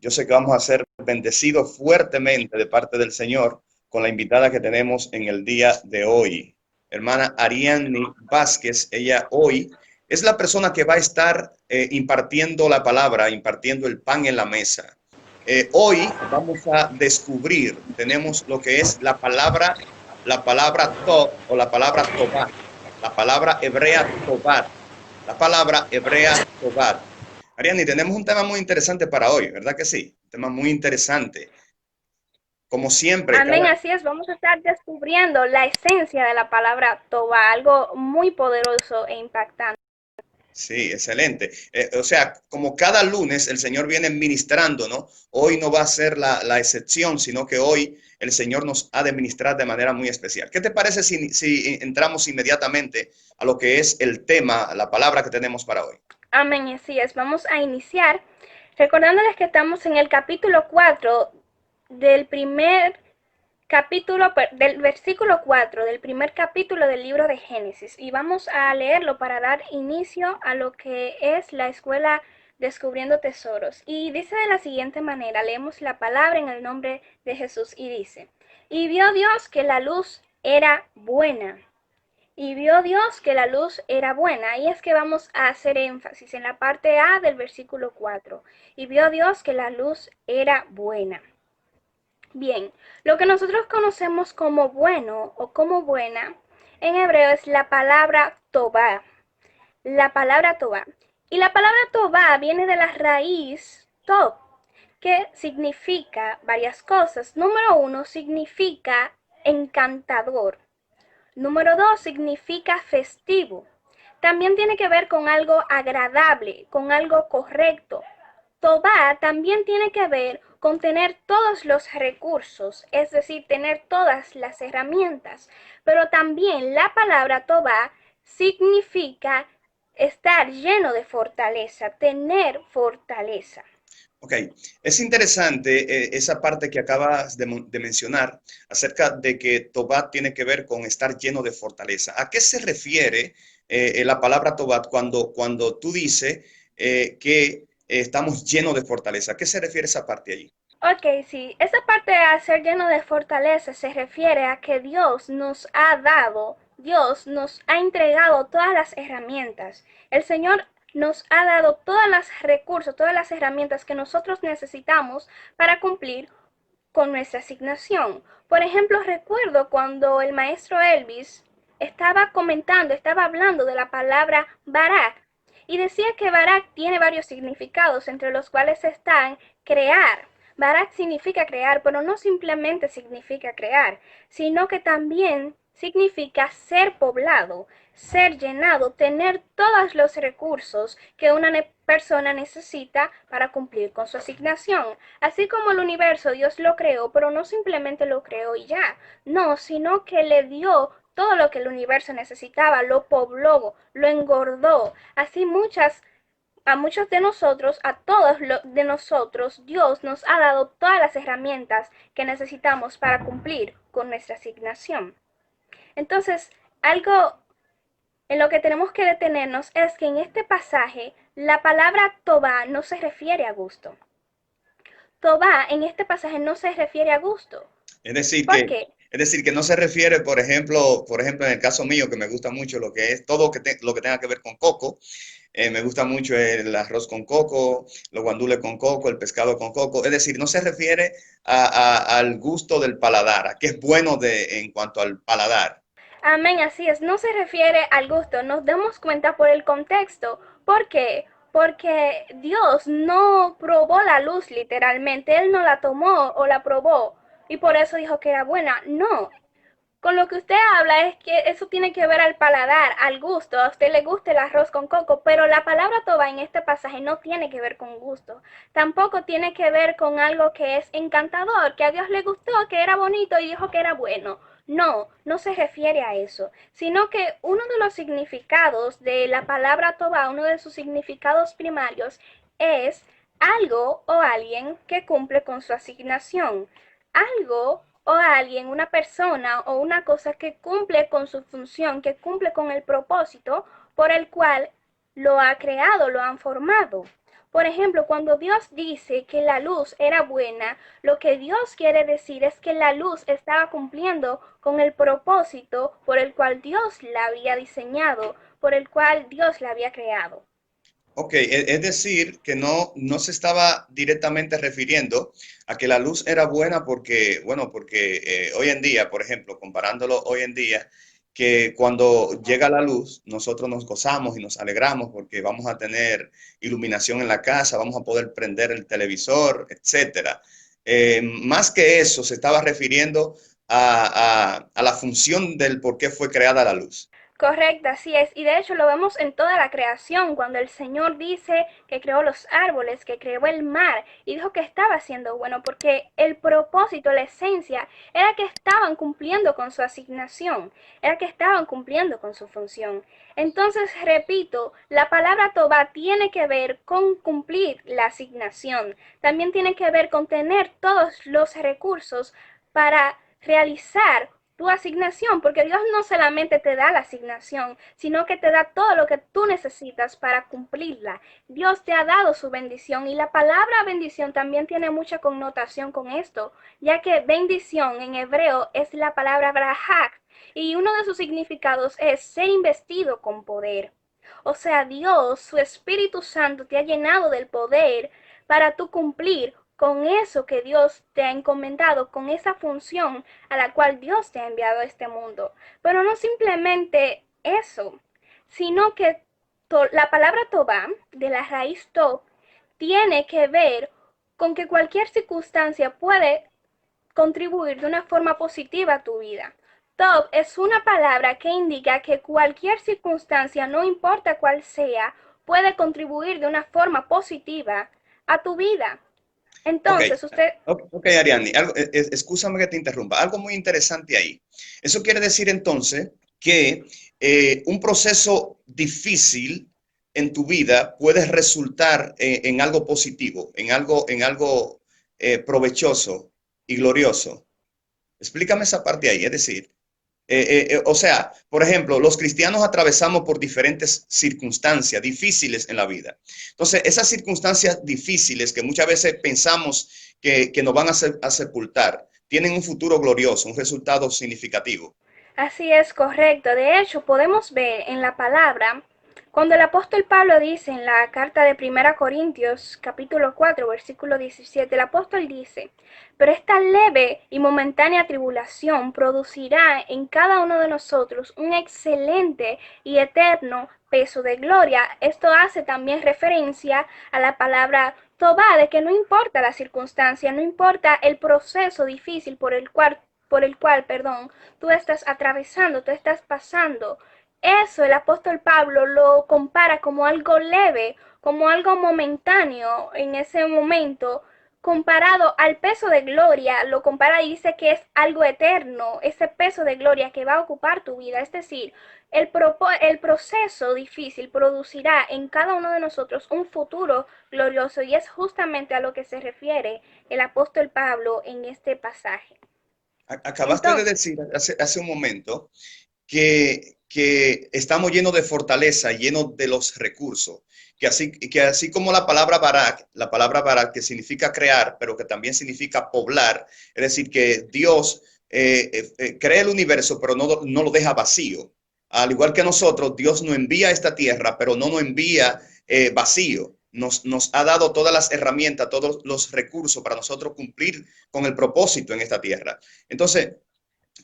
Yo sé que vamos a ser bendecidos fuertemente de parte del Señor con la invitada que tenemos en el día de hoy. Hermana Ariadne Vázquez, ella hoy es la persona que va a estar impartiendo la palabra, impartiendo el pan en la mesa. Hoy vamos a descubrir, tenemos lo que es la palabra to o la palabra tobat, la palabra hebrea tobat, la palabra hebrea tobat. Ariani, tenemos un tema muy interesante para hoy, ¿verdad que sí? Un tema muy interesante. Como siempre, Amén, así es, vamos a estar descubriendo la esencia de la palabra Toba, algo muy poderoso e impactante. sí, excelente. O sea, como cada lunes el Señor viene ministrando, ¿no? Hoy no va a ser la excepción, sino que hoy el Señor nos ha de ministrar de manera muy especial. ¿Qué te parece si entramos inmediatamente a lo que es el tema, la palabra que tenemos para hoy? Amén, así es, vamos a iniciar recordándoles que estamos en el capítulo 4 del primer del versículo 4 del primer capítulo del libro de Génesis, y vamos a leerlo para dar inicio a lo que es la escuela Descubriendo Tesoros. Y dice de la siguiente manera, leemos la palabra en el nombre de Jesús y dice: y vio Dios que la luz era buena. Y vio Dios que la luz era buena. Y es que vamos a hacer énfasis en la parte A del versículo 4. Y vio Dios que la luz era buena. Bien, lo que nosotros conocemos como bueno o como buena en hebreo es la palabra Tobá. La palabra Tobá. Y la palabra Tobá viene de la raíz Tob, que significa varias cosas. Número uno, significa encantador. Número dos, significa festivo. También tiene que ver con algo agradable, con algo correcto. Tobá también tiene que ver con tener todos los recursos, es decir, tener todas las herramientas. Pero también la palabra Tobá significa estar lleno de fortaleza, tener fortaleza. Ok, es interesante esa parte que acabas de mencionar acerca de que Tobat tiene que ver con estar lleno de fortaleza. ¿A qué se refiere la palabra Tobat cuando tú dices que estamos llenos de fortaleza? ¿A qué se refiere esa parte allí? Ok, sí, esa parte de ser lleno de fortaleza se refiere a que Dios nos ha entregado todas las herramientas. El Señor nos ha dado todos los recursos, todas las herramientas que nosotros necesitamos para cumplir con nuestra asignación. Por ejemplo, recuerdo cuando el maestro Elvis estaba hablando de la palabra Barak y decía que Barak tiene varios significados, entre los cuales están crear. Barak significa crear, pero no simplemente significa crear, sino que también significa ser poblado, ser llenado, tener todos los recursos que una persona necesita para cumplir con su asignación. Así como el universo Dios lo creó, pero no simplemente lo creó y ya, no, sino que le dio todo lo que el universo necesitaba, lo pobló, lo engordó. Así a muchos de nosotros, a todos de nosotros, Dios nos ha dado todas las herramientas que necesitamos para cumplir con nuestra asignación. Entonces, algo en lo que tenemos que detenernos es que en este pasaje la palabra Tobá no se refiere a gusto. Tobá en este pasaje no se refiere a gusto. Es decir, ¿Por qué? es decir, que no se refiere, por ejemplo, en el caso mío, que me gusta mucho lo que es todo lo que tenga que ver con coco. Me gusta mucho el arroz con coco, los guandules con coco, el pescado con coco. Es decir, no se refiere al gusto del paladar, a qué es bueno en cuanto al paladar. Amén, así es, no se refiere al gusto, nos damos cuenta por el contexto. ¿Por qué? Porque Dios no probó la luz literalmente, Él no la tomó o la probó y por eso dijo que era buena. No, con lo que usted habla es que eso tiene que ver al paladar, al gusto. A usted le gusta el arroz con coco, pero la palabra toba en este pasaje no tiene que ver con gusto. Tampoco tiene que ver con algo que es encantador, que a Dios le gustó, que era bonito y dijo que era bueno. No, no se refiere a eso, sino que uno de los significados de la palabra toba, uno de sus significados primarios, es algo o alguien que cumple con su asignación. Algo o alguien, una persona o una cosa que cumple con su función, que cumple con el propósito por el cual lo ha creado, lo han formado. Por ejemplo, cuando Dios dice que la luz era buena, lo que Dios quiere decir es que la luz estaba cumpliendo con el propósito por el cual Dios la había diseñado, por el cual Dios la había creado. Ok, es decir, que no se estaba directamente refiriendo a que la luz era buena porque, bueno, porque hoy en día, por ejemplo, comparándolo hoy en día, que cuando llega la luz, nosotros nos gozamos y nos alegramos porque vamos a tener iluminación en la casa, vamos a poder prender el televisor, etcétera. Más que eso, se estaba refiriendo a la función del por qué fue creada la luz. Correcto, así es. Y de hecho lo vemos en toda la creación, cuando el Señor dice que creó los árboles, que creó el mar, y dijo que estaba haciendo bueno, porque el propósito, la esencia, era que estaban cumpliendo con su asignación, era que estaban cumpliendo con su función. Entonces, repito, la palabra Tobá tiene que ver con cumplir la asignación, también tiene que ver con tener todos los recursos para realizar tu asignación, porque Dios no solamente te da la asignación, sino que te da todo lo que tú necesitas para cumplirla. Dios te ha dado su bendición y la palabra bendición también tiene mucha connotación con esto, ya que bendición en hebreo es la palabra brahak y uno de sus significados es ser investido con poder. O sea, Dios, su Espíritu Santo te ha llenado del poder para tú cumplir con eso que Dios te ha encomendado, con esa función a la cual Dios te ha enviado a este mundo. Pero no simplemente eso, sino que la palabra Tobá, de la raíz Tob, tiene que ver con que cualquier circunstancia puede contribuir de una forma positiva a tu vida. Tob es una palabra que indica que cualquier circunstancia, no importa cuál sea, puede contribuir de una forma positiva a tu vida. Ok, Entonces, usted, ok, Ariadne, excúsame que te interrumpa. Algo muy interesante ahí. Eso quiere decir entonces que un proceso difícil en tu vida puede resultar en algo positivo, en algo provechoso y glorioso. Explícame esa parte ahí. Es decir, o sea, por ejemplo, los cristianos atravesamos por diferentes circunstancias difíciles en la vida. Entonces, esas circunstancias difíciles que muchas veces pensamos que nos van a sepultar, tienen un futuro glorioso, un resultado significativo. así es correcto. De hecho, podemos ver en la palabra, cuando el apóstol Pablo dice en la carta de 1 Corintios, capítulo 4, versículo 17, el apóstol dice, pero esta leve y momentánea tribulación producirá en cada uno de nosotros un excelente y eterno peso de gloria. Esto hace también referencia a la palabra Tobá, de que no importa la circunstancia, no importa el proceso difícil por el cual tú estás atravesando, tú estás pasando. Eso el apóstol Pablo lo compara como algo leve, como algo momentáneo en ese momento, comparado al peso de gloria, lo compara y dice que es algo eterno, ese peso de gloria que va a ocupar tu vida. Es decir, el proceso difícil producirá en cada uno de nosotros un futuro glorioso y es justamente a lo que se refiere el apóstol Pablo en este pasaje. Acabaste de Entonces, decir hace un momento que estamos llenos de fortaleza, llenos de los recursos, que así como la palabra barak que significa crear, pero que también significa poblar, es decir, que Dios crea el universo, pero no lo deja vacío. Al igual que nosotros, Dios nos envía a esta tierra, pero no nos envía vacío. Nos ha dado todas las herramientas, todos los recursos para nosotros cumplir con el propósito en esta tierra. Entonces,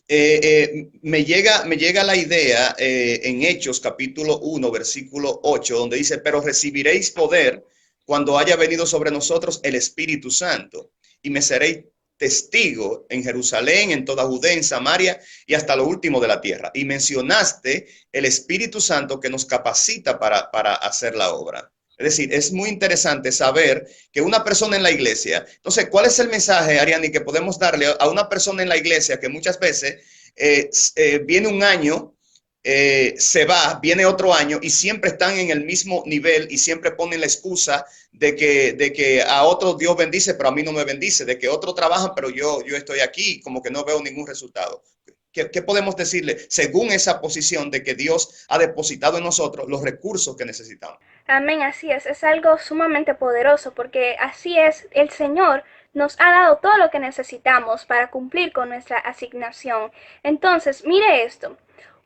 me llega la idea en Hechos capítulo 1, versículo 8, donde dice, pero recibiréis poder cuando haya venido sobre nosotros el Espíritu Santo y me seréis testigo en Jerusalén, en toda Judea, en Samaria y hasta lo último de la tierra. Y mencionaste el Espíritu Santo que nos capacita para hacer la obra. Es decir, es muy interesante saber que una persona en la iglesia, entonces, ¿cuál es el mensaje, Ariani, que podemos darle a una persona en la iglesia que muchas veces viene un año, se va, viene otro año y siempre están en el mismo nivel y siempre ponen la excusa de que a otros Dios bendice, pero a mí no me bendice, de que otros trabajan, pero yo estoy aquí, como que no veo ningún resultado? ¿Qué podemos decirle según esa posición de que Dios ha depositado en nosotros los recursos que necesitamos? Amén, así es algo sumamente poderoso porque así es, el Señor nos ha dado todo lo que necesitamos para cumplir con nuestra asignación. Entonces, mire esto,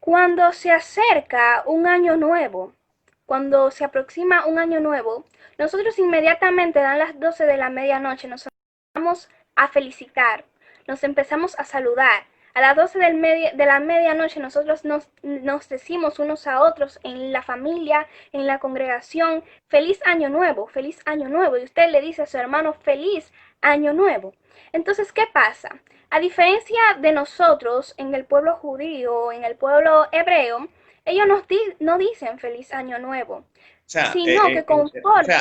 cuando se acerca un año nuevo, cuando se aproxima un año nuevo, nosotros inmediatamente dan las 12 de la medianoche, nos empezamos a felicitar, nos empezamos a saludar. A las 12 de la medianoche nosotros nos decimos unos a otros en la familia, en la congregación, feliz año nuevo, feliz año nuevo. Y usted le dice a su hermano, feliz año nuevo. Entonces, ¿qué pasa? A diferencia de nosotros en el pueblo judío, en el pueblo hebreo, ellos no dicen feliz año nuevo, O sea, sino que conforme.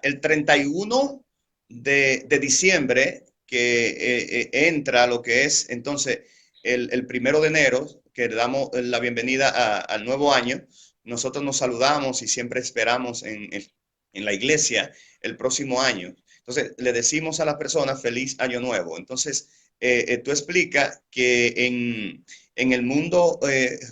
el 31 de diciembre que entra lo que es entonces el 1 de enero, que le damos la bienvenida al nuevo año, nosotros nos saludamos y siempre esperamos en la iglesia el próximo año. Entonces, le decimos a las personas feliz año nuevo. Entonces, tú explicas que en el mundo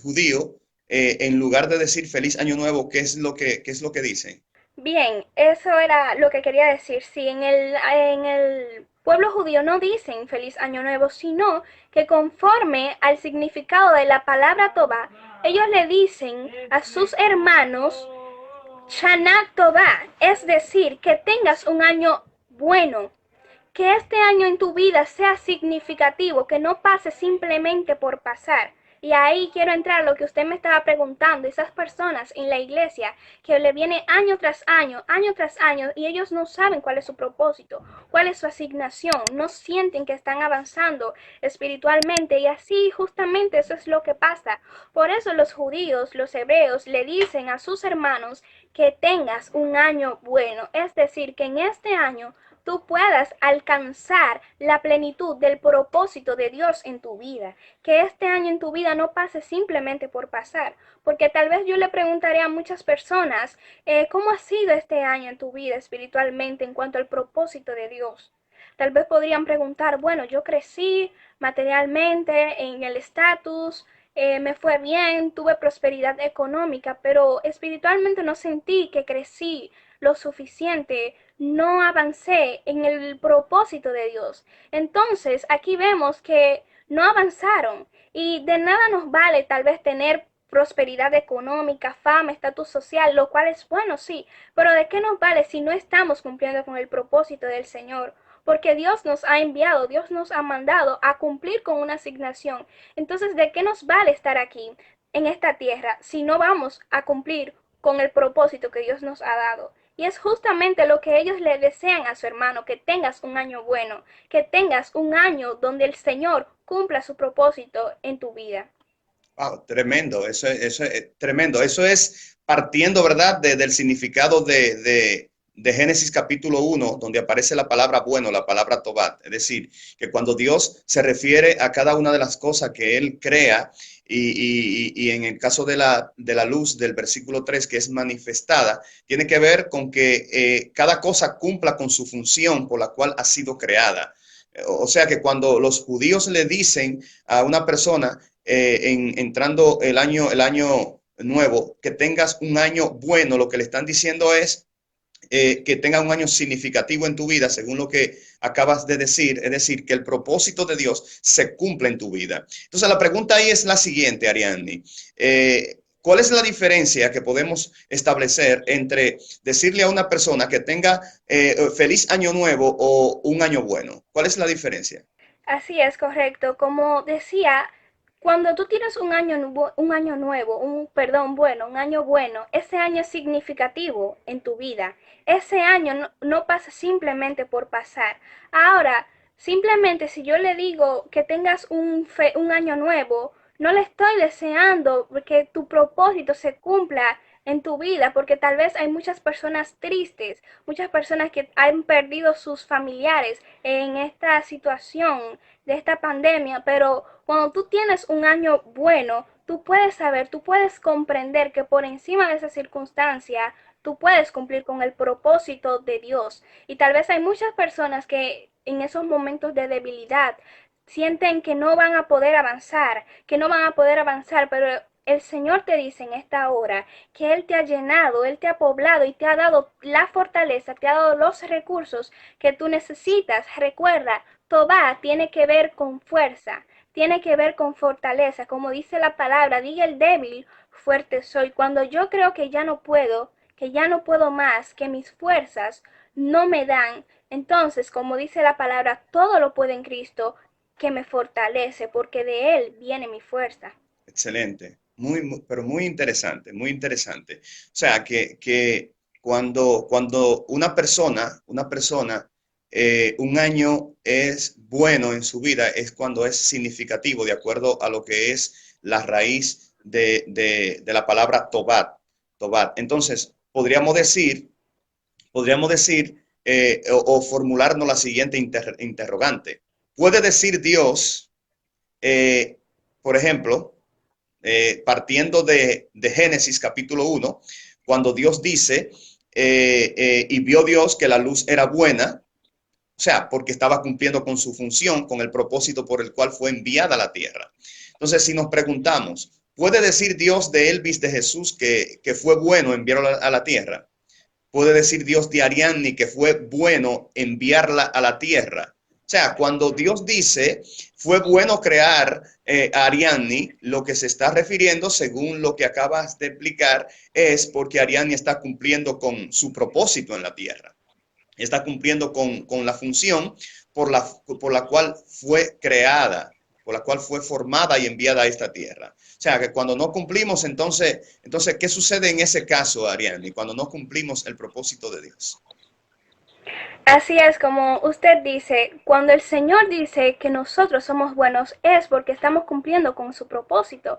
judío, en lugar de decir feliz año nuevo, qué es lo que dicen? Bien, eso era lo que quería decir. Sí, en el pueblo judío no dicen feliz año nuevo, sino que conforme al significado de la palabra Tobá, ellos le dicen a sus hermanos Shana Tobá, es decir, que tengas un año bueno, que este año en tu vida sea significativo, que no pase simplemente por pasar. Y ahí quiero entrar a lo que usted me estaba preguntando, esas personas en la iglesia que le viene año tras año, y ellos no saben cuál es su propósito, cuál es su asignación, no sienten que están avanzando espiritualmente, y así justamente eso es lo que pasa. Por eso los judíos, los hebreos, le dicen a sus hermanos que tengas un año bueno, es decir, que en este año tú puedas alcanzar la plenitud del propósito de Dios en tu vida. Que este año en tu vida no pase simplemente por pasar. Porque tal vez yo le preguntaré a muchas personas, ¿cómo ha sido este año en tu vida espiritualmente en cuanto al propósito de Dios? Tal vez podrían preguntar, bueno, yo crecí materialmente en el estatus, me fue bien, tuve prosperidad económica, pero espiritualmente no sentí que crecí lo suficiente, no avancé en el propósito de Dios. Entonces, aquí vemos que no avanzaron y de nada nos vale tal vez tener prosperidad económica, fama, estatus social, lo cual es bueno, sí, pero ¿de qué nos vale si no estamos cumpliendo con el propósito del Señor? Porque Dios nos ha enviado, Dios nos ha mandado a cumplir con una asignación. Entonces, ¿de qué nos vale estar aquí en esta tierra si no vamos a cumplir con el propósito que Dios nos ha dado? Y es justamente lo que ellos le desean a su hermano, que tengas un año bueno, que tengas un año donde el Señor cumpla su propósito en tu vida. Wow, tremendo, eso es tremendo. Eso es partiendo, ¿verdad?, del significado de Génesis capítulo 1, donde aparece la palabra bueno, la palabra tobat. Es decir, que cuando Dios se refiere a cada una de las cosas que Él crea, y en el caso de la luz del versículo 3, que es manifestada, tiene que ver con que cada cosa cumpla con su función por la cual ha sido creada. O sea que cuando los judíos le dicen a una persona, entrando el año nuevo, que tengas un año bueno, lo que le están diciendo es que tengas un año significativo en tu vida, según lo que acabas de decir, es decir, que el propósito de Dios se cumpla en tu vida. Entonces, la pregunta ahí es la siguiente, Ariadne. ¿Cuál es la diferencia que podemos establecer entre decirle a una persona que tenga feliz año nuevo o un año bueno? ¿Cuál es la diferencia? Así es, correcto. Como decía, cuando tú tienes un año nuevo, un año bueno, ese año es significativo en tu vida. Ese año no pasa simplemente por pasar. Ahora, simplemente si yo le digo que tengas un año nuevo, no le estoy deseando que tu propósito se cumpla en tu vida, porque tal vez hay muchas personas tristes, muchas personas que han perdido sus familiares en esta situación de esta pandemia, pero cuando tú tienes un año bueno, tú puedes saber, tú puedes comprender que por encima de esa circunstancia, tú puedes cumplir con el propósito de Dios. Y tal vez hay muchas personas que en esos momentos de debilidad sienten que no van a poder avanzar, pero el Señor te dice en esta hora que Él te ha llenado, Él te ha poblado y te ha dado la fortaleza, te ha dado los recursos que tú necesitas. Recuerda, Tobá tiene que ver con fuerza, tiene que ver con fortaleza. Como dice la palabra, diga el débil, fuerte soy. Cuando yo creo que ya no puedo más, que mis fuerzas no me dan, entonces, como dice la palabra, todo lo puede en Cristo que me fortalece, porque de Él viene mi fuerza. Excelente, pero muy interesante, muy interesante. O sea, que cuando un año es bueno en su vida, es cuando es significativo, de acuerdo a lo que es la raíz de la palabra tobat, tobat. Entonces, podríamos decir o formularnos la siguiente interrogante. ¿Puede decir Dios, eh, por ejemplo, partiendo de Génesis capítulo 1, cuando Dios dice, y vio Dios que la luz era buena, o sea, porque estaba cumpliendo con su función, con el propósito por el cual fue enviada a la tierra? Entonces, si nos preguntamos, ¿puede decir Dios de Elvis de Jesús que fue bueno enviarlo a la tierra? ¿Puede decir Dios de Ariadne que fue bueno enviarla a la tierra? O sea, cuando Dios dice, fue bueno crear a Ariadne, lo que se está refiriendo, según lo que acabas de explicar, es porque Ariadne está cumpliendo con su propósito en la tierra. Está cumpliendo con la función por la cual fue creada, por la cual fue formada y enviada a esta tierra. O sea, que cuando no cumplimos, entonces ¿qué sucede en ese caso, Ariane? Cuando no cumplimos el propósito de Dios. Así es como usted dice, cuando el Señor dice que nosotros somos buenos es porque estamos cumpliendo con su propósito.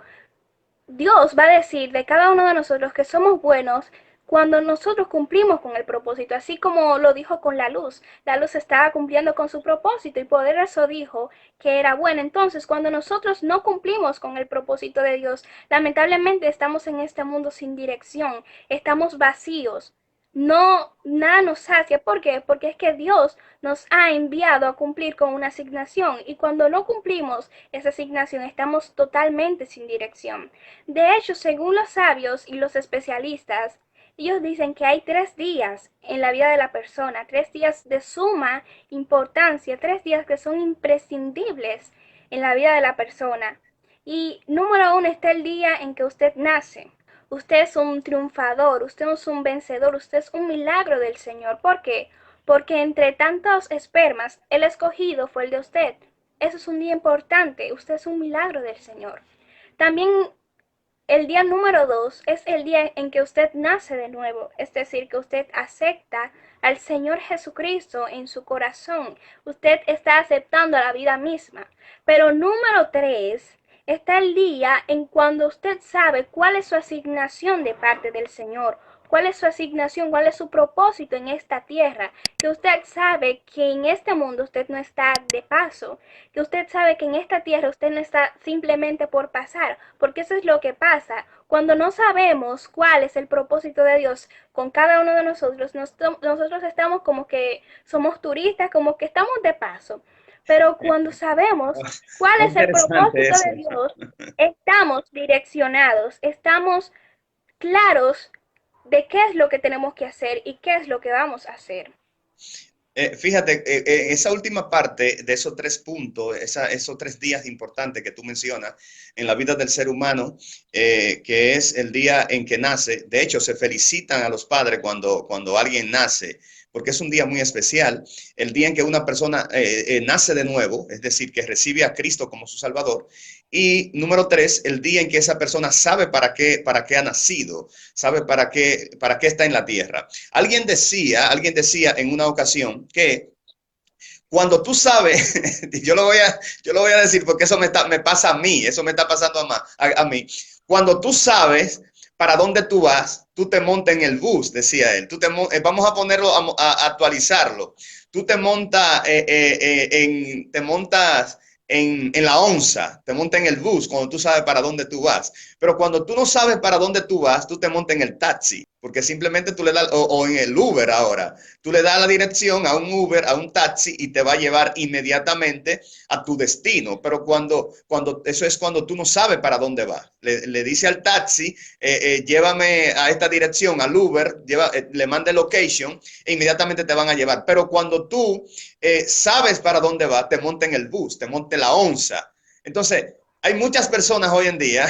Dios va a decir de cada uno de nosotros que somos buenos cuando nosotros cumplimos con el propósito, así como lo dijo con la luz. La luz estaba cumpliendo con su propósito y por eso dijo que era buena. Entonces, cuando nosotros no cumplimos con el propósito de Dios, lamentablemente estamos en este mundo sin dirección, estamos vacíos. No, nada nos sacia. ¿Por qué? Porque es que Dios nos ha enviado a cumplir con una asignación y cuando no cumplimos esa asignación estamos totalmente sin dirección. De hecho, según los sabios y los especialistas, ellos dicen que hay 3 días en la vida de la persona, 3 días de suma importancia, 3 días que son imprescindibles en la vida de la persona. Y número 1 está el día en que usted nace. Usted es un triunfador, usted es un vencedor, usted es un milagro del Señor. ¿Por qué? Porque entre tantos espermas, el escogido fue el de usted. Eso es un día importante, usted es un milagro del Señor. También el día número 2 es el día en que usted nace de nuevo, es decir, que usted acepta al Señor Jesucristo en su corazón. Usted está aceptando la vida misma. Pero número 3 está el día en cuando usted sabe cuál es su asignación de parte del Señor, cuál es su asignación, cuál es su propósito en esta tierra, que usted sabe que en este mundo usted no está de paso, que usted sabe que en esta tierra usted no está simplemente por pasar, porque eso es lo que pasa. Cuando no sabemos cuál es el propósito de Dios con cada uno de nosotros, nosotros estamos como que somos turistas, como que estamos de paso. Pero cuando sabemos cuál Muy es el interesante propósito eso. de Dios, estamos direccionados, estamos claros de qué es lo que tenemos que hacer y qué es lo que vamos a hacer. Fíjate, esa última parte de esos 3 puntos, esos 3 días importantes que tú mencionas en la vida del ser humano, que es el día en que nace. De hecho, se felicitan a los padres cuando alguien nace, porque es un día muy especial, el día en que una persona nace de nuevo, es decir, que recibe a Cristo como su Salvador. Y número 3, el día en que esa persona sabe para qué ha nacido, sabe para qué está en la tierra. Alguien decía en una ocasión que cuando tú sabes, yo lo voy a decir porque eso me pasa a mí, eso me está pasando a mí. Cuando tú sabes para dónde tú vas, tú te montas en el bus, decía él. Vamos a ponerlo, a actualizarlo. Tú te montas en la onza, te monta en el bus cuando tú sabes para dónde tú vas. Pero cuando tú no sabes para dónde tú vas, tú te montas en el taxi, porque simplemente tú le das, o en el Uber ahora, tú le das la dirección a un Uber, a un taxi y te va a llevar inmediatamente a tu destino. Pero eso es cuando tú no sabes para dónde vas. Le dice al taxi, llévame a esta dirección, al Uber, le manda el location e inmediatamente te van a llevar. Pero cuando tú sabes para dónde va, te monta en el bus, te monta en la onza. Entonces, hay muchas personas hoy en día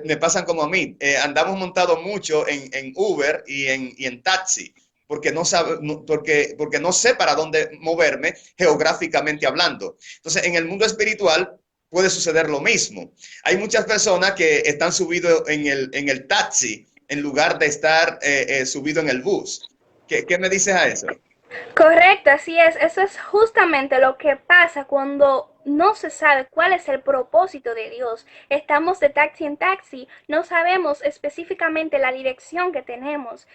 me pasan como a mí. Andamos montados mucho en Uber y en taxi, porque porque no sé para dónde moverme geográficamente hablando. Entonces, en el mundo espiritual puede suceder lo mismo. Hay muchas personas que están subidos en el taxi en lugar de estar subido en el bus. ¿Qué me dices a eso? Correcto, así es. Eso es justamente lo que pasa cuando no se sabe cuál es el propósito de Dios. Estamos de taxi en taxi, no sabemos específicamente la dirección que tenemos.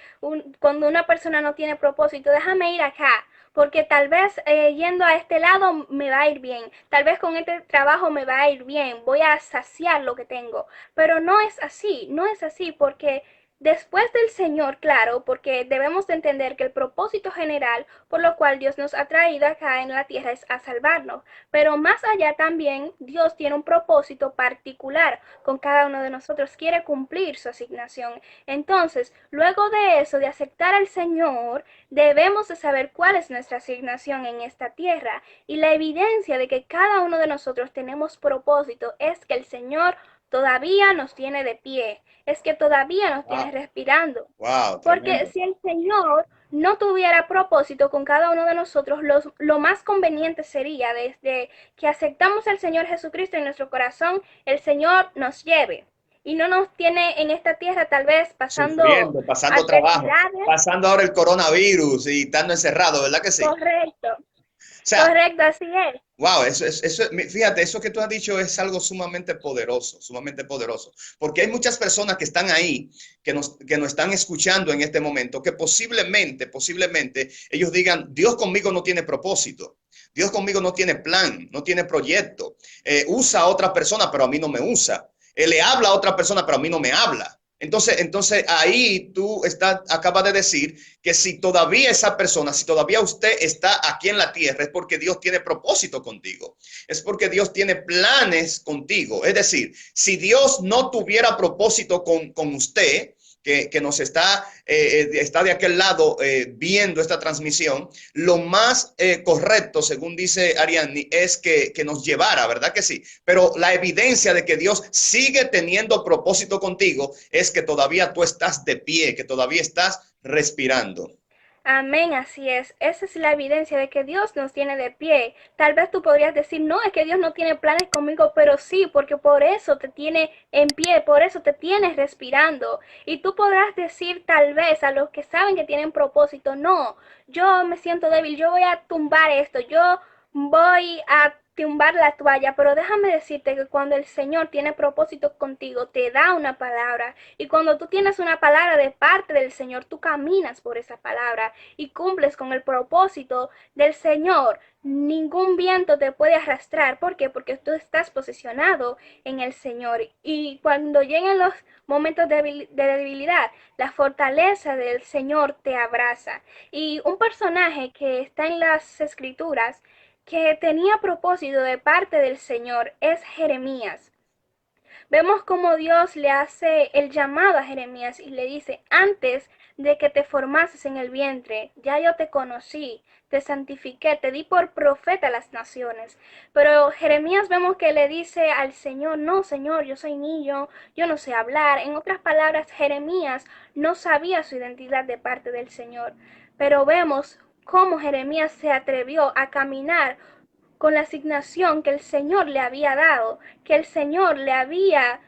Cuando una persona no tiene propósito, déjame ir acá, porque tal vez yendo a este lado me va a ir bien, tal vez con este trabajo me va a ir bien, voy a saciar lo que tengo. Pero no es así, no es así porque después del Señor, claro, porque debemos de entender que el propósito general por lo cual Dios nos ha traído acá en la tierra es a salvarnos. Pero más allá también, Dios tiene un propósito particular con cada uno de nosotros, quiere cumplir su asignación. Entonces, luego de eso, de aceptar al Señor, debemos de saber cuál es nuestra asignación en esta tierra. Y la evidencia de que cada uno de nosotros tenemos propósito es que el Señor todavía nos tiene de pie, es que todavía nos tiene Wow, respirando. wow, Porque tremendo. si el Señor no tuviera propósito con cada uno de nosotros, lo más conveniente sería desde que aceptamos al Señor Jesucristo en nuestro corazón, el Señor nos lleve y no nos tiene en esta tierra tal vez pasando Sufriendo, pasando trabajo, adversidades. pasando ahora el coronavirus y estando encerrado, ¿verdad que sí? Correcto, O sea, correcto, así es. wow, fíjate, eso que tú has dicho es algo sumamente poderoso, porque hay muchas personas que están ahí, que nos están escuchando en este momento, que posiblemente ellos digan, Dios conmigo no tiene propósito, Dios conmigo no tiene plan, no tiene proyecto, usa a otra persona, pero a mí no me usa, le habla a otra persona, pero a mí no me habla. Entonces ahí acabas de decir que si todavía esa persona, si todavía usted está aquí en la tierra, es porque Dios tiene propósito contigo, es porque Dios tiene planes contigo. Es decir, si Dios no tuviera propósito con usted, que nos está de aquel lado viendo esta transmisión, lo más correcto, según dice Ariadne, es que nos llevara, ¿verdad que sí? Pero la evidencia de que Dios sigue teniendo propósito contigo es que todavía tú estás de pie, que todavía estás respirando. Amén, así es. Esa es la evidencia de que Dios nos tiene de pie. Tal vez tú podrías decir, no, es que Dios no tiene planes conmigo, pero sí, porque por eso te tiene en pie, por eso te tienes respirando. Y tú podrás decir tal vez a los que saben que tienen propósito, no, yo me siento débil, yo voy a tumbar esto, yo voy a tumbar la toalla, pero déjame decirte que cuando el Señor tiene propósito contigo, te da una palabra. Y cuando tú tienes una palabra de parte del Señor, tú caminas por esa palabra y cumples con el propósito del Señor. Ningún viento te puede arrastrar. ¿Por qué? Porque tú estás posicionado en el Señor. Y cuando lleguen los momentos de debilidad, la fortaleza del Señor te abraza. Y un personaje que está en las Escrituras que tenía propósito de parte del Señor es Jeremías. Vemos cómo Dios le hace el llamado a Jeremías y le dice, antes de que te formases en el vientre, ya yo te conocí, te santifiqué, te di por profeta a las naciones. Pero Jeremías vemos que le dice al Señor, no, Señor, yo soy niño, yo no sé hablar. En otras palabras, Jeremías no sabía su identidad de parte del Señor. Pero vemos cómo Jeremías se atrevió a caminar con la asignación que el Señor le había dado, que el Señor le había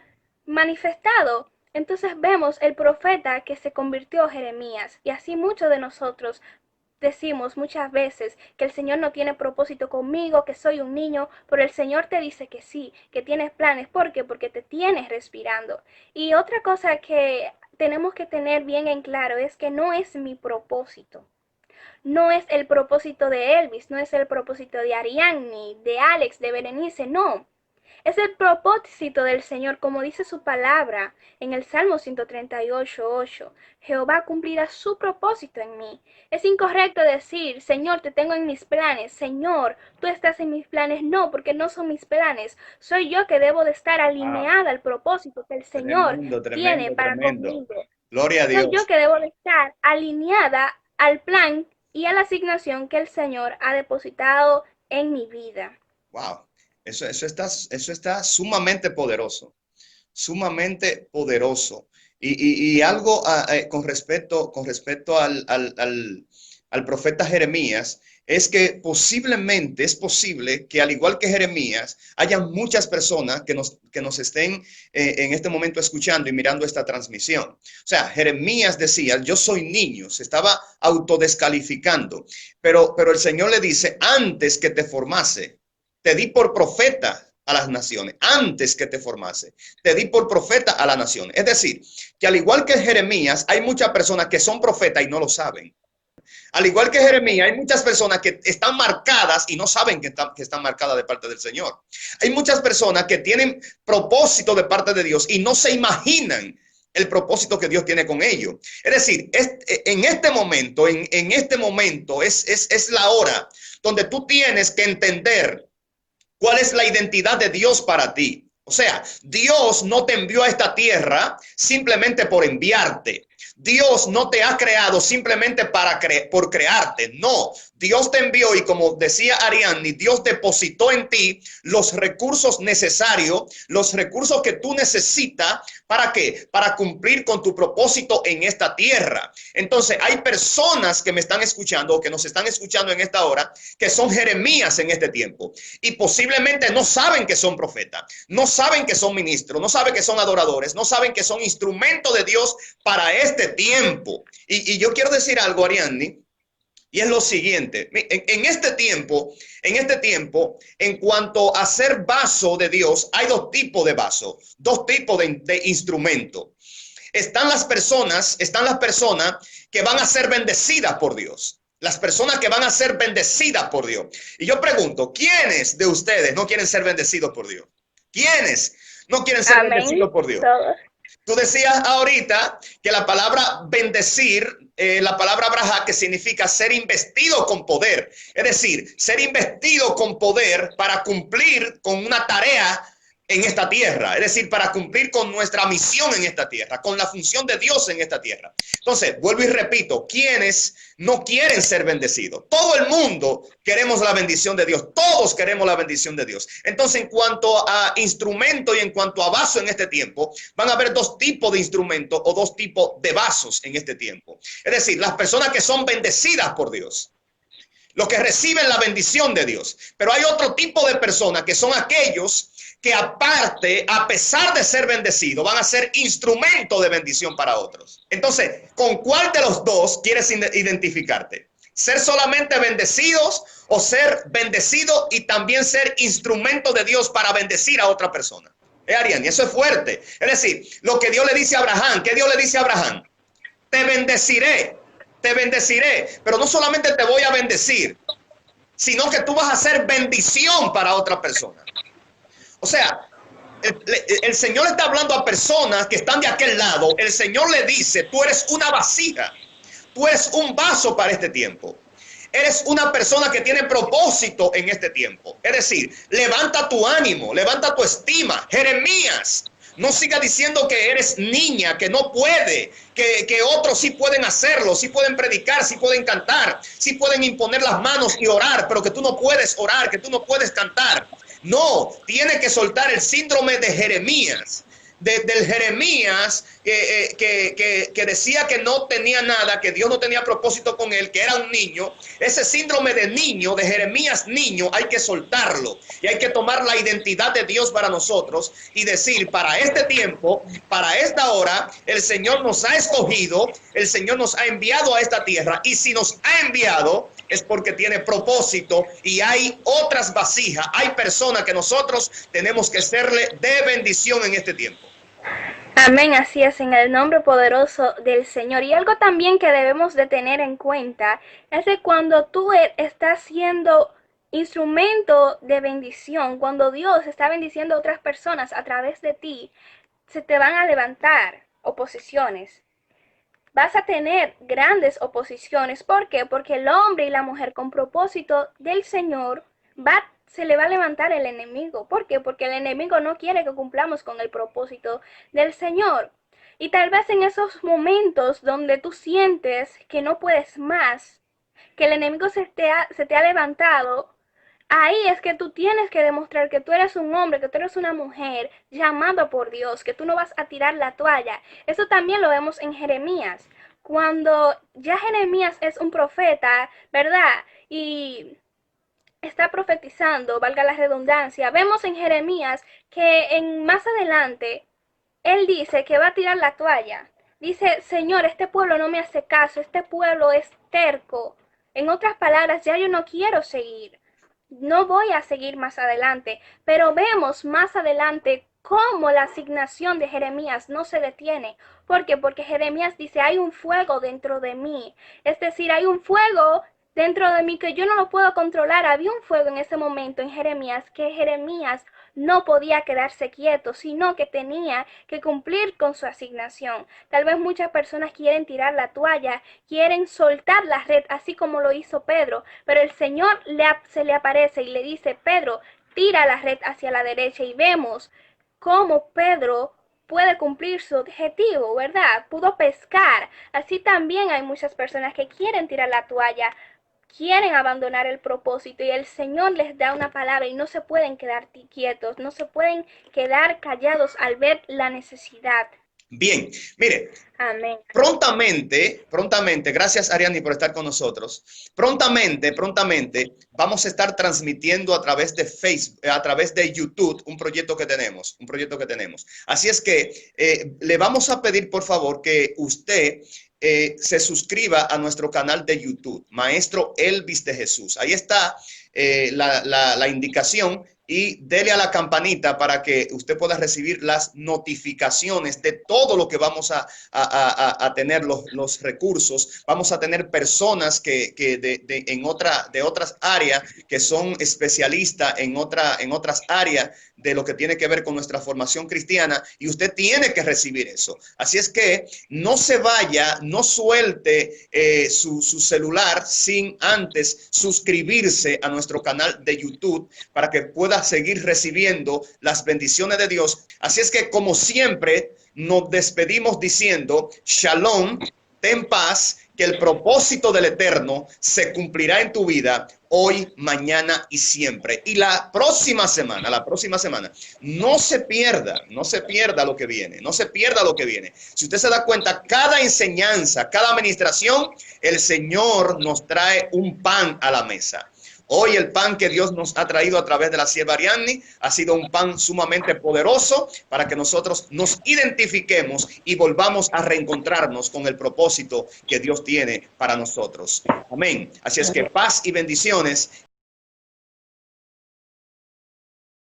manifestado. Entonces vemos el profeta que se convirtió Jeremías. Y así muchos de nosotros decimos muchas veces que el Señor no tiene propósito conmigo, que soy un niño, pero el Señor te dice que sí, que tienes planes. ¿Por qué? Porque te tienes respirando. Y otra cosa que tenemos que tener bien en claro es que no es mi propósito. no es el propósito de Elvis, no es el propósito de Ariadne, de Alex, de Berenice, no. Es el propósito del Señor, como dice su palabra en el Salmo 138:8. Jehová cumplirá su propósito en mí. Es incorrecto decir, Señor, te tengo en mis planes. Señor, tú estás en mis planes. No, porque no son mis planes. Soy yo que debo de estar Wow, alineada al propósito que el Señor tremendo, tiene tremendo, para tremendo. conmigo. Gloria a Soy yo Dios. que debo de estar alineada al plan y a la asignación que el Señor ha depositado en mi vida. Wow, eso está sumamente poderoso. Y algo con respecto al profeta Jeremías, es que posiblemente es posible que al igual que Jeremías, haya muchas personas que nos estén en este momento escuchando y mirando esta transmisión. O sea, Jeremías decía, yo soy niño, se estaba autodescalificando, pero el Señor le dice, antes que te formase, te di por profeta a las naciones, antes que te formase, te di por profeta a las naciones. Es decir, que al igual que Jeremías, hay muchas personas que son profetas y no lo saben. Al igual que Jeremías, hay muchas personas que están marcadas y no saben que están marcadas de parte del Señor. Hay muchas personas que tienen propósito de parte de Dios y no se imaginan el propósito que Dios tiene con ellos. Es decir, en este momento, es la hora donde tú tienes que entender cuál es la identidad de Dios para ti. O sea, Dios no te envió a esta tierra simplemente por enviarte. Dios no te ha creado simplemente por crearte. No, Dios te envió y como decía Ariadne, Dios depositó en ti los recursos necesarios, los recursos que tú necesitas. ¿Para qué? Para cumplir con tu propósito en esta tierra. Entonces, hay personas que me están escuchando o que nos están escuchando en esta hora que son Jeremías en este tiempo y posiblemente no saben que son profetas, no saben que son ministros, no saben que son adoradores, no saben que son instrumentos de Dios para este tiempo. Y yo quiero decir algo, Ariadne, y es lo siguiente, en este tiempo, en cuanto a ser vaso de Dios, hay dos tipos de vaso, dos tipos de instrumento. Están las personas que van a ser bendecidas por Dios. Las personas que van a ser bendecidas por Dios. Y yo pregunto, ¿quiénes de ustedes no quieren ser bendecidos por Dios? ¿Quiénes no quieren ser Amén. bendecidos por Dios? Todos. Tú decías ahorita que la palabra bendecir, la palabra brajá, que significa ser investido con poder. Es decir, ser investido con poder para cumplir con una tarea en esta tierra. Es decir, para cumplir con nuestra misión en esta tierra, con la función de Dios en esta tierra. Entonces, vuelvo y repito, ¿quiénes no quieren ser bendecidos? Todo el mundo queremos la bendición de Dios. Todos queremos la bendición de Dios. Entonces, en cuanto a instrumento y en cuanto a vaso en este tiempo, van a haber dos tipos de instrumentos o dos tipos de vasos en este tiempo. Es decir, las personas que son bendecidas por Dios, los que reciben la bendición de Dios. Pero hay otro tipo de personas que son aquellos que aparte, a pesar de ser bendecidos, van a ser instrumento de bendición para otros. Entonces, ¿con cuál de los dos quieres identificarte? ¿Ser solamente bendecidos o ser bendecido y también ser instrumento de Dios para bendecir a otra persona? Ariane, eso es fuerte. Es decir, lo que Dios le dice a Abraham, ¿qué Dios le dice a Abraham? Te bendeciré, pero no solamente te voy a bendecir, sino que tú vas a ser bendición para otra persona. O sea, el Señor está hablando a personas que están de aquel lado. El Señor le dice, tú eres una vasija, tú eres un vaso para este tiempo. Eres una persona que tiene propósito en este tiempo. Es decir, levanta tu ánimo, levanta tu estima. Jeremías, no siga diciendo que eres niña, que no puede, que otros sí pueden hacerlo, sí pueden predicar, sí pueden cantar, sí pueden imponer las manos y orar, pero que tú no puedes orar, que tú no puedes cantar. No, tiene que soltar el síndrome de Jeremías, del Jeremías que decía que no tenía nada, que Dios no tenía propósito con él, que era un niño. Ese síndrome de niño, de Jeremías niño, hay que soltarlo y hay que tomar la identidad de Dios para nosotros y decir, para este tiempo, para esta hora, el Señor nos ha escogido, el Señor nos ha enviado a esta tierra, y si nos ha enviado es porque tiene propósito y hay otras vasijas, hay personas que nosotros tenemos que serle de bendición en este tiempo. Amén, así es, en el nombre poderoso del Señor. Y algo también que debemos de tener en cuenta es que cuando tú estás siendo instrumento de bendición, cuando Dios está bendiciendo a otras personas a través de ti, se te van a levantar oposiciones. Vas a tener grandes oposiciones. ¿Por qué? Porque el hombre y la mujer con propósito del Señor se le va a levantar el enemigo. ¿Por qué? Porque el enemigo no quiere que cumplamos con el propósito del Señor. Y tal vez en esos momentos donde tú sientes que no puedes más, que el enemigo se te ha levantado, ahí es que tú tienes que demostrar que tú eres un hombre, que tú eres una mujer llamado por Dios, que tú no vas a tirar la toalla. Eso también lo vemos en Jeremías. Cuando ya Jeremías es un profeta, ¿verdad? Y está profetizando, valga la redundancia, vemos en Jeremías que más adelante él dice que va a tirar la toalla. Dice, Señor, este pueblo no me hace caso, este pueblo es terco. En otras palabras, ya yo no quiero seguir. No voy a seguir más adelante, pero vemos más adelante cómo la asignación de Jeremías no se detiene. ¿Por qué? Porque Jeremías dice, hay un fuego dentro de mí. Es decir, hay un fuego dentro de mí que yo no lo puedo controlar. Había un fuego en ese momento en Jeremías que Jeremías no podía quedarse quieto, sino que tenía que cumplir con su asignación. Tal vez muchas personas quieren tirar la toalla, quieren soltar la red, así como lo hizo Pedro, pero el Señor se le aparece y le dice, Pedro, tira la red hacia la derecha, y vemos cómo Pedro puede cumplir su objetivo, ¿verdad? Pudo pescar. Así también hay muchas personas que quieren tirar la toalla, quieren abandonar el propósito, y el Señor les da una palabra y no se pueden quedar quietos, no se pueden quedar callados al ver la necesidad. Bien, mire, Amén. prontamente, gracias Ariani por estar con nosotros. Prontamente vamos a estar transmitiendo a través de Facebook, a través de YouTube, un proyecto que tenemos. Así es que le vamos a pedir, por favor, que usted se suscriba a nuestro canal de YouTube, Maestro Elvis de Jesús. Ahí está la indicación, y dele a la campanita para que usted pueda recibir las notificaciones de todo lo que vamos a tener, los recursos. Vamos a tener personas que de otras áreas que son especialistas en otras áreas de lo que tiene que ver con nuestra formación cristiana, y usted tiene que recibir eso. Así es que no se vaya, no suelte su celular sin antes suscribirse a nuestro canal de YouTube para que pueda seguir recibiendo las bendiciones de Dios. Así es que, como siempre, nos despedimos diciendo Shalom, ten paz, que el propósito del Eterno se cumplirá en tu vida hoy, mañana y siempre. Y la próxima semana, no se pierda lo que viene, Si usted se da cuenta, cada enseñanza, cada administración, el Señor nos trae un pan a la mesa. Hoy el pan que Dios nos ha traído a través de la sierva Ariadne ha sido un pan sumamente poderoso para que nosotros nos identifiquemos y volvamos a reencontrarnos con el propósito que Dios tiene para nosotros. Amén. Así es que paz y bendiciones,